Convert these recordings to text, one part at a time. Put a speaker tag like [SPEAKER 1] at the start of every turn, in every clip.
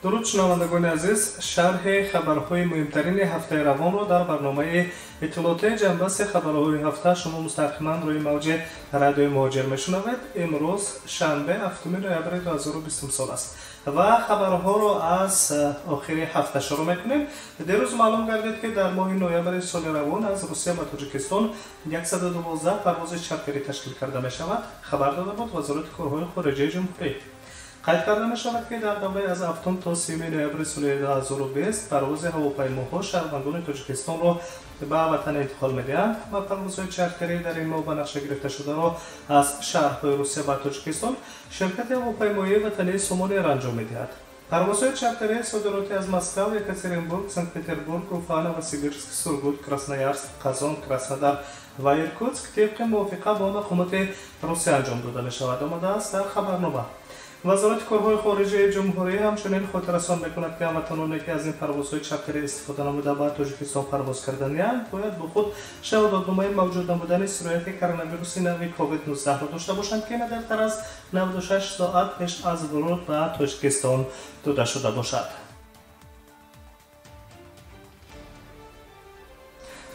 [SPEAKER 1] درود شنوندگان عزیز، شرح خبرهای مهمترین هفته روان را در برنامه اطلاعات جنبست خبرهای هفته شما مستقیما روی موج رادیوی مهاجر میشنوید. امروز شنبه 7 نوامبر 2020 سال است و خبرها را از آخر هفته شروع میکنیم. دیروز معلوم گردید که در ماه نوامبر سال روان از روسیه به تاجیکستان 112 پرواز چارتری تشکیل کرده می شود. خبر داده بود وزارت کارهای خارجه جمهوری. قید کرده می شود که در دوره از 7 تا 30 نوامبر سال 2020 پرواز هواپیماها شهروندان تاجیکستان را به وطن انتقال می‌دهند و پروازهای چارتری در این ماه به نقشه گرفته شده را از شهرهای روسیه و تاجیکستان شرکت هواپیمایی وطنی سومونایر انجام می‌دهد. پروازهای چارتری صادراتی از مسکو، یکاترینبورگ، سنت پتربورگ، روفانا و سیبیرسک، سورگوت، کراسنویارسک، قازان، کراسنودار و ایرکوتسک طبق موافقه با مقامات روسیه انجام داده می‌شود. آمده است در خبرنامه. وزارت کارهای خارجه جمهوری همچنین خاطررسان می‌کند که هموطنانی که از این پروازهای چارتری استفاده نموده به تاجیکستان پرواز کرده‌اند باید با خود شهادتنامه موجود نمودن سرایت کرونا نوی کووید 19 را داشته باشند که نه دیرتر از 96 ساعت پیش از ورود به تاجیکستان داده شده باشد.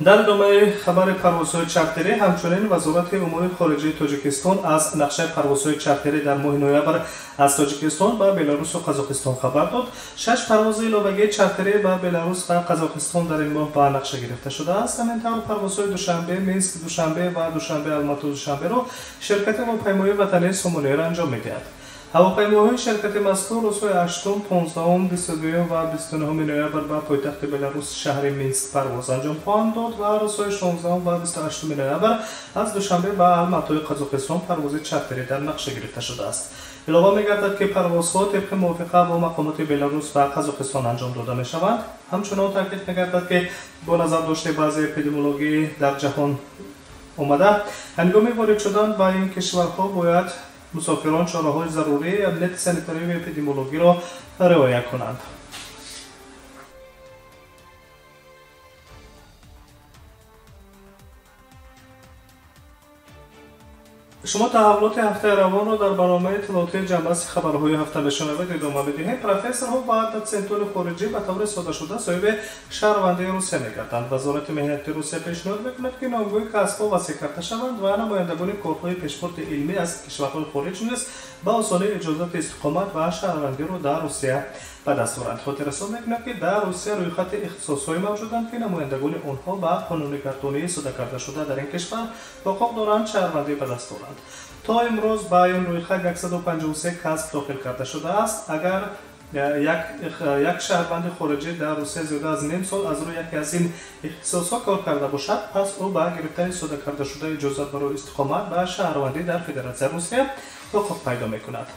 [SPEAKER 1] در ادامه خبر پروازهای چارتری همچنین وزارت امور خارجه تاجیکستان از نقشه پروازهای چارتری در ماه نوامبر از تاجیکستان به بلاروس و قزاقستان خبر داد. 6 پرواز علاوه‌ای چارتری به بلاروس و قزاقستان در این ماه به نقشه گرفته شده است. همینطور پروازهای دوشنبه مینسک دوشنبه و دوشنبه الماتی دوشنبه را شرکت هواپیمایی وطنی سومونایر انجام می‌دهد. هواپیماهای شرکت مذکور روزهای 8، 15، 22 و 29 نوامبر به پایتخت بلاروس شهر مینسک پرواز انجام خواهند داد و روزهای 16 و 28 نوامبر از دوشنبه به الماتی قزاقستان پرواز چارتری در نقشه گرفته شده است. علاوه می‌گردد که پروازها طبق موافقه با مقامات بلاروس و قزاقستان انجام داده می‌شوند. همچنین تاکید می‌گردد که با نظر داشته بعضی اپیدمیولوژی در جهان آمده هنگام وارد شدن به این کشورها باید مسافران چاره‌های ضروری امنیت سانیتاری و اپیدمیولوژی را رعایت کنند. شما تحولات هفته روان را در برنامه اطلاعات جنبست خبرهای هفته بشنوید ادامه بدهید. پروفسورها بعد از سنتور خارجی به طور ساده شده صاحب شهروندی روسیه می‌گردند. وزارت مهنت روسیه پیشنهاد می‌کند که نامگوی کسب‌ها وسیع کرده شوند و نمایندگان کارهای پیشبرد علمی از کشورهای خارج نیز به آسانی اجازه استقامت و شهروندی را در روسیه به دست آورند. خاطررسان می‌کنند که در روسیه روی خط اختصاص‌های موجودند که نمایندگان آنها به قانون‌گردانی صادر کرده شده در این کشور حقوق دارند شهروندی به دست آورند. تا امروز به این روی خط 153 کسب داخل کرده شده است. اگر یک شهروند خارجی در روسیه زیاده از نیم سال از روی یکی از این اختصاص‌ها کار کرده باشد پس او به گرفتن صادر کرده شده اجازه برای استقامت به شهروندی در فدراسیون روسیه حقوق پیدا می‌کند.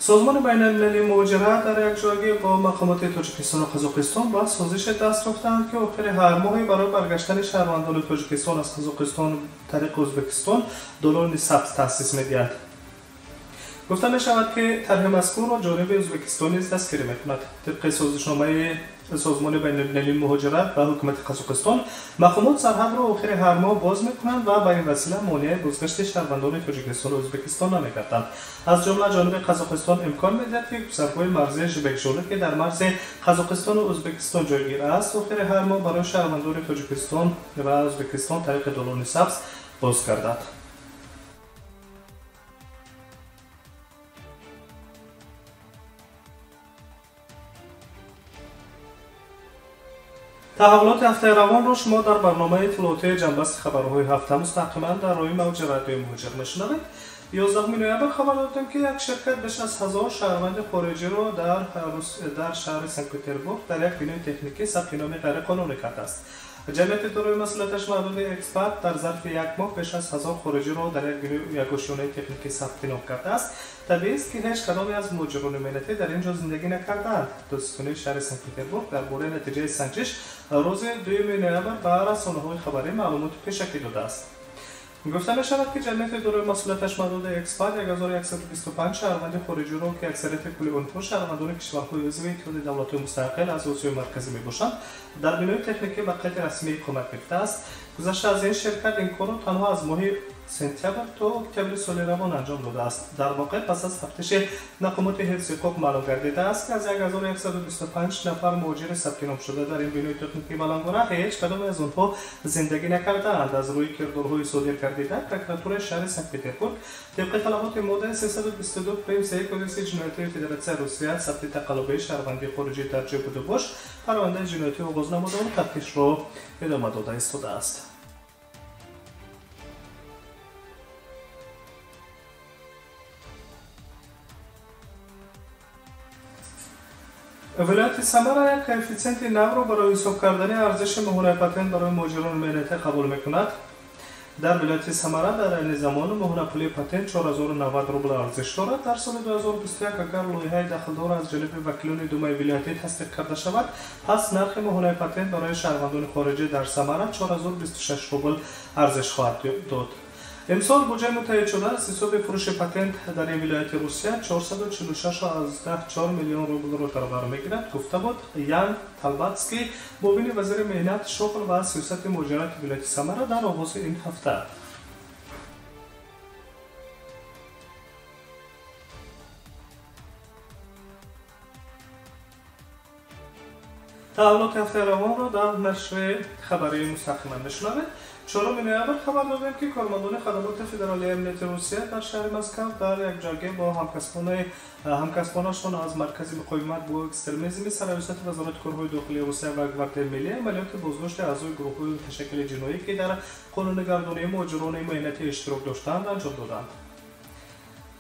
[SPEAKER 1] سازمان بین‌المللی مهاجرت در یکجایی با مقامات تاجیکستان و قزاقستان با سازش دست یافتند که آخر هر ماهی برای برگشتن شهروندان تاجیکستان از قزاقستان طریق ازبکستان دلار ثبت تأسیس می‌دهند. گفته می‌شود که طرح مذکور را جانب ازبکستان نیز دستگیری می‌کند. طبق سازشنامه سازمان بین‌المللی مهاجرت و حکومت قزاقستان مقامات سرحد را آخر هر ماه باز می‌کنند و به این وسیله مانع بازگشت شهروندان تاجیکستان و ازبکستان نمی‌گردند. از جمله جانب قزاقستان امکان می‌دهد که گذرگاه مرزی ژبک‌ژولی که در مرز قزاقستان و ازبکستان جایگیر است آخر هر ماه برای شهروندان تاجیکستان و ازبکستان طریق دلار سبز باز گردد. تحولات هفته روان را شما در برنامه اطلاعات جنبست خبرهای هفته مستقیما در روی موج رادیوی مهاجر میشنوید. 11 نوامبر خبر دادیم که یک شرکت بیش از 1000 شهروند خارجی را در شهر سنت پتربورگ در یک بینای تکنیکی ثبت نام غیرقانونی کرده است. جمعیت دارای مسئولیتش محدود اکسپرت در ظرف یک ماه بیش از 1000 خارجی را در یک گوشه‌نامه تکنیکی ثبت نام کرده است. طبیعی است که هیچ کدامی از مهاجران ملتی در اینجا زندگی نکردند. دادستانی شهر سنت پتربورگ درباره نتیجه سنجش روز 2 نوامبر به رسانه‌های خبری معلومات پیشکی داده است. گفته می شود که جمعیت دوره مسئولیتش محدود اکسپات 1125 شهروند خارجی را که اکثریت کل آنها شهروندان کشورهای عضو اتحاد دولت‌های مستقل از آسیای مرکزی میباشند در بنای تکنیکی و قید رسمی اقامت گرفته است. گذشته از این شرکت این کار را تنها از ماه سپتامبر تا اکتبر سال روان انجام داده است. در واقع پس از تفتیش مقامات حفظ حقوق معلوم گردیده است که از 1125 نفر مهاجر ثبت نام شده در این بنای تکنیکی بلنگونه هیچ کدام از آنها زندگی نکرده‌اند. از روی کردارهای صادر گردیده پروکراتور شهر سنت پترزبورگ طبق طلبات ماده 322 پریم 3 کدکس جنایت فدراسیون روسیه ثبت تقلبه شهروندی خارجی در جای بوده باش پرونده جنایتی آغاز نموده و تفتیش را ادامه داده ایستاده است. ولایت سمر یک کوفیسیانت نو را برای حساب کردن ارزش مهره پتنت برای مهاجران ملت قبول میکند. در ولایت سمر در این زمان مهره پولی پتنت 4090 روبل ارزش دارد. در سال 2021 اگر لایحه داخلدار از جانب وکیلان دومای ولایتی تصدیق کرده شود پس نرخ مهره پتنت برای شهروندان خارجی در سمر 4026 روبل ارزش خواهد داد. امسال بودجه متعهد شده از حساب فروش پتنت در این ولایت روسیه 446.4 میلیون روبل را در بر میگیرد. گفته بود یان تالباتسکی معاون وزیر مهنت شغل و سیاست مهاجرت ولایت سمر در آغاز این هفته. تحولات هفته روان را در نشر خبری مستقیما میشنوید. 4 نوامبر خبر دادیم که کارمندان خدمات فدرالی امنیت روسیه در شهر مسکو در یک جرگه با همکسبانشان از مرکز مقاومت با اکسترمیسم سر رئیست وزارت کارهای داخلی روسیه و گواردیای ملی عملیات بازداشت اعضای گروه‌های متشکل جنایی که در قانون‌گردانی مهاجران مهنتی اشتراک داشتند انجام دادند.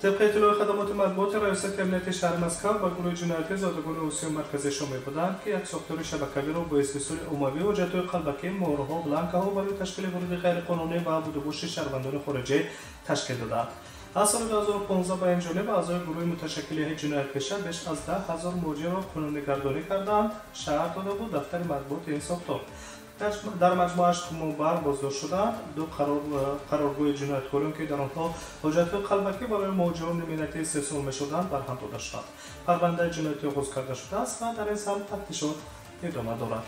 [SPEAKER 1] طبق اطلاع خدمات مطبوعات ریاست امنیت شهر مسکو و گروه جنایتی زادگان آسیا مرکزی شامل بودند که یک ساختار شبکه‌ای را با استحصال عمومی و حجت‌های قلبکی مهره‌ها و بلانک‌ها برای تشکیل ورود غیرقانونی و بودجه شهروندان خارجی تشکیل دادند. از سال 2015 به این جانب اعضای گروه متشکل جنایت پیشه بیش از 10,000 مهاجر را قانون‌گردانی کردند. شهر داده بود دفتر مطبوعات این ساختار در مجموعه‌اش موبر بازداشت شدند. دو قرارگاه جنایتکاران که در آنها حجت‌های قلبکی برای مهاجران ملتی استحصال می‌شدند برهم داده شدند. پرونده جنایتی آغاز کرده شده است و در این سمت تفتیشات ادامه دارد.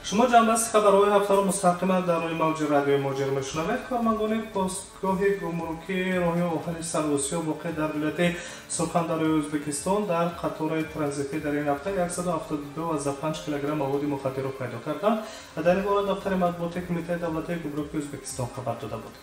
[SPEAKER 1] شما جنبست خبرهای هفته را مستقیما در روی موج رادیو مهاجر میشنوید. کارمندان پستگاه گمرکی راه آهن سر آسیا واقع در ولایت سرخنده‌روی ازبکستان در قطار ترانزیتی در این هفته 172.5 کیلوگرم مواد مخدر را پیدا کردند. در این باره دفتر مطبوعات کمیته دولتی گمرکی ازبکستان خبر داده بود.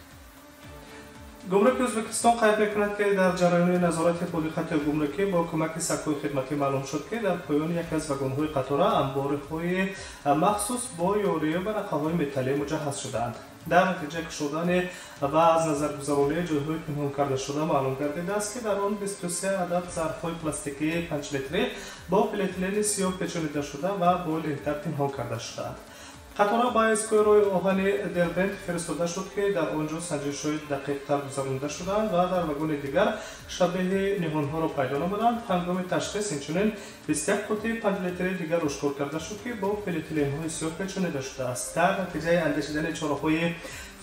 [SPEAKER 1] گمرک ازبکستان قید می‌کند که در جریان نظارت پل خط گمرکی با کمک سکوی خدمتی معلوم شد که در پایان یکی از واگن‌های قطار انبارهای مخصوص با یاری و رقه‌های متلی مجهز شدند. در نتیجه کشیدن و از نظر گذرانی جزوی پنهان کرده شده معلوم گردیده است که در آن 23 عدد ظرف‌های پلاستیکی 5 لیتری با پلیتلین سیاه پیچانیده شده و با لینتر پنهان کرده شدند. قطار با اسکوی روی آهن دربند فرستاده شد که در آنجا سنجش‌های دقیق‌تر گذرانده شدند و در واگن دیگر شبیه نهان‌ها را پیدا نمودند. هنگام تشخیص اینچنین 21 قوطی 5 لیتری دیگر آشکار کرده شد که با پلیتلین‌های سیاه پیچانیده شده است. در نتیجه اندیشیدن چاره‌های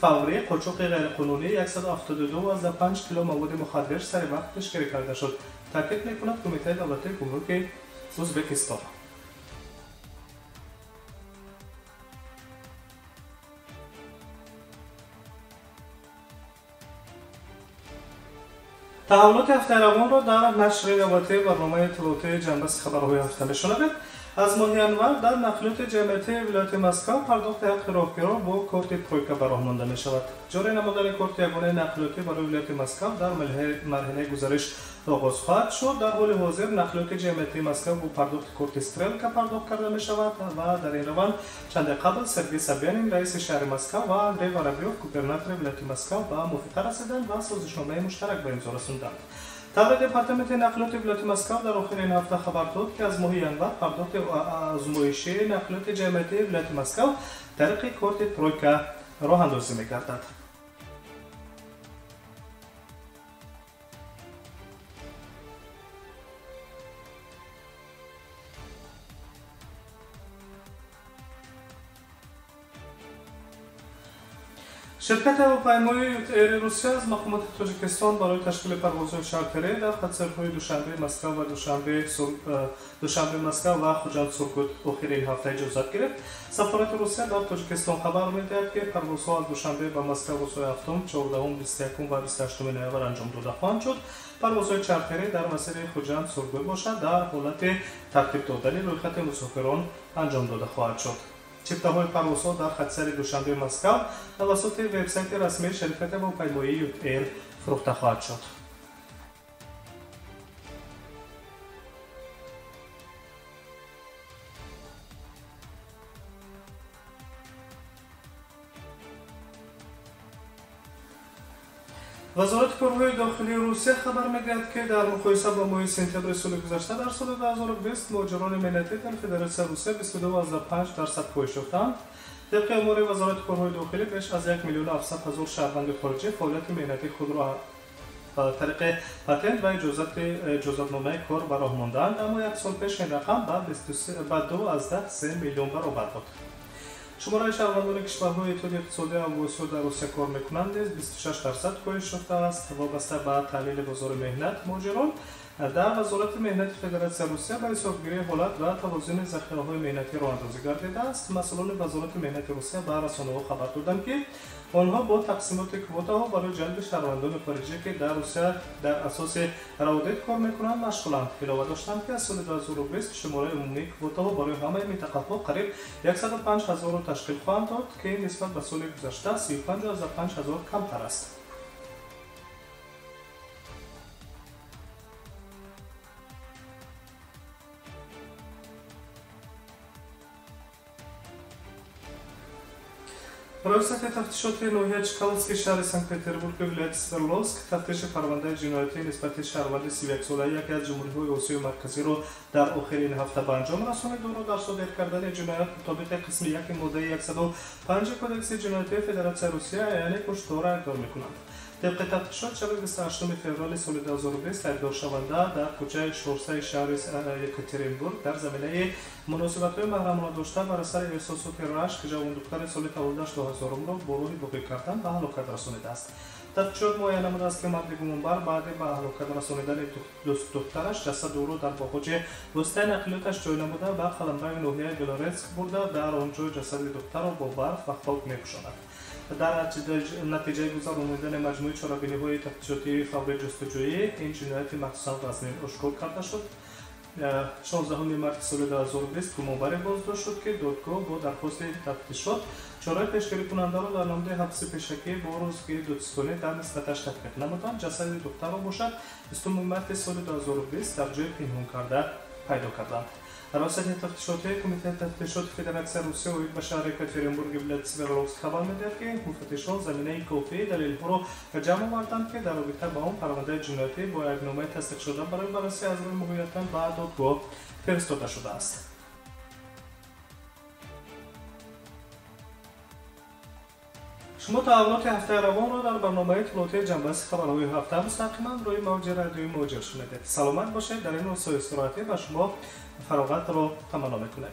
[SPEAKER 1] فوری قاچاق غیرقانونی 172.5 کیلو مواد مخدر سر وقت پیشگیری کرده شد. تاکید می‌کند کمیته دولتی گمرک ازبکستان. تحولات هفته روان را در نشر روایتی برنامه اطلاعاتی جنبست خبرهای هفته میشنوید. از ماه ینور در نقلیات جمعیتی ولایت مسکو پرداخت حق راهگیرا با کارت ترویکا به راه مانده می شود. جاری نمودن کارت یگانه نقلیاتی برای ولایت مسکو در مرحله گزارش آغاز خواهد شد. در حال حاضر نقلیات جمعیتی مسکو با پرداخت کارت استرلکا پرداخت کرده می شود و در این روند چند قبل سرگی سابیانین رئیس شهر مسکو و اندری وارابیوف گوبرناتور ولایت مسکو به موافقه رسیدند و سازشنامه مشترک به امضا رساندند. طبق دپارتمنت نقلیات ولایت مسکو در آخر این هفته خبر داد که از ماه ینور پرداخت آزمایشی نقلیات جمعیتی ولایت مسکو طریق کارت ترویکا راه اندازی می‌گردد. شرکت هواپیمایی ایر روسیه از مقامات تاجیکستان برای تشکیل پروازهای چارتری در خط دوشنبه مسکو و دوشنبه مسکو و خوجند سورگوت آخرین هفته اجازت گرفت. سفارت روسیه در تاجیکستان خبر می‌دهد که پروازها از دوشنبه به مسکو روزهای هفتم، 14ام، 21ام و 28 نوامبر انجام داده خواهند شد. پروازهای چارتری در مسیر خوجند سورگوت باشد در حالت ترتیب دادنی رویخط مسافران انجام داده خواهد شد. چپته‌های پروازها در خط دوشنبه مسکو توسط وبسایت رسمی شرکت هواپیمایی یوت ایر فروخته خواهد شد. وزارت کارهای داخلی روسیه خبر می‌دهد که در مقایسه با ماه سپتامبر سال گذشته در سال 2020 مهاجران ملتی در فدراسیون روسیه 22.5% کاهش یافتند. طبق امور وزارت کارهای داخلی بیش از 1,700,000 شهروند خارجی فعالیت مهنتی خود را از طریق پتنت و اجازتنامه کار به راه ماندند، اما یک سال پیش این رقم به 2.3 میلیون برابر بود. شماره شهروندان کشورهای اتحادیه اقتصادی اواسیا در روسیه کار میکنند نیز 26% کاهش یافته است. وابسته به تحلیل بازار مهنت، مهاجران در وزارت مهنت فدراسیون روسیه به حسابگیری حالت و توازن ذخیره‌های مهنتی راه اندازی گردیده است. مسئولان وزارت مهنت روسیه به رسانه‌ها خبر دادند که آنها با تقسیمات کوتاها برای جلب شهروندان خارجی که در روسیه در اساس روابط کار میکنند مشغولند. علاوه داشتند که از سال 2020 شماره عمومی کوتاها برای همه منطقه‌ها قریب 105,000 را تشکیل خواهند داد که نسبت به سال گذشته 35,000 کمتر است. رئیست تفتیشات ناحیه چکالسکی شهر سنت پتربورگ ولایت سوردلوفسک تفتیش پرونده جنایتی نسبت شهروند 31 ساله یکی از جمهوری‌های آسیای مرکزی را در آخرین هفته به انجام رسانید. او را در صادر کردن جنایت مطابق قسم 1 ماده 105 کدکس جنایتی فدراسیون روسیه یعنی کشتار اقدام می‌کنند. طبق تفتیشات شب 28 فوریه سال 2020 اقدام شونده در کوچه شورسای شهر یکاترینبورگ در زمینه مناسبت‌های محرمانه داشته بر اثر احساسات رشک جوان دختر سال تولدش 2000 را با راهی باقی کردن به هلاکت رسانیده است. تفتیشات معاینه نموده است که مرد گمانبر بعد به هلاکت رسانیدن دخترش جسد او را در باغچه وسطای نقلیاتش جای نموده به قلمرو ناحیه بلارسک برده در آنجا جسد دختر را با برف و خاک می‌پوشاند. در نتیجه گذراندن مجموعه چاره‌بینی‌های تفتیشاتی فوری جستجویی این جنایت مخصوصاً وزنین آشکار کرده شد. 16 مارس سال 2020 گمانبر بازداشت شد که دادگاه با درخواست تفتیشات چاره پیشگیری کننده را در نامه حبس پیشکی با روزگیری دادستانی در نسبتش تطبیق نمودند. جسد دختر را باشد 20 مارس سال 2020 در جای پنهان کرده پیدا کردند. رئیس تفتیشاتی کمیته تفتیشات فدراسیون روسیه به شهر یکاترینبورگ ولایت سوردلوفسک خبر می‌دهد که مفتشان زمینه کافی دلیل‌ها را جمع آوردند که در رابطه با آن پرونده جنایتی با یک نامه تصدیق شده برای بررسی از روی موقعیت به دادگاه فرستاده شده است. شما تحولات هفته روان را در برنامه اطلاعاتی جنبش خبرهای هفته مستقیما روی موج رادیوی موجر شنیدید. سلامت باشید. در این روزهای استراحتی به شما فراغت را تمنا می‌کنم.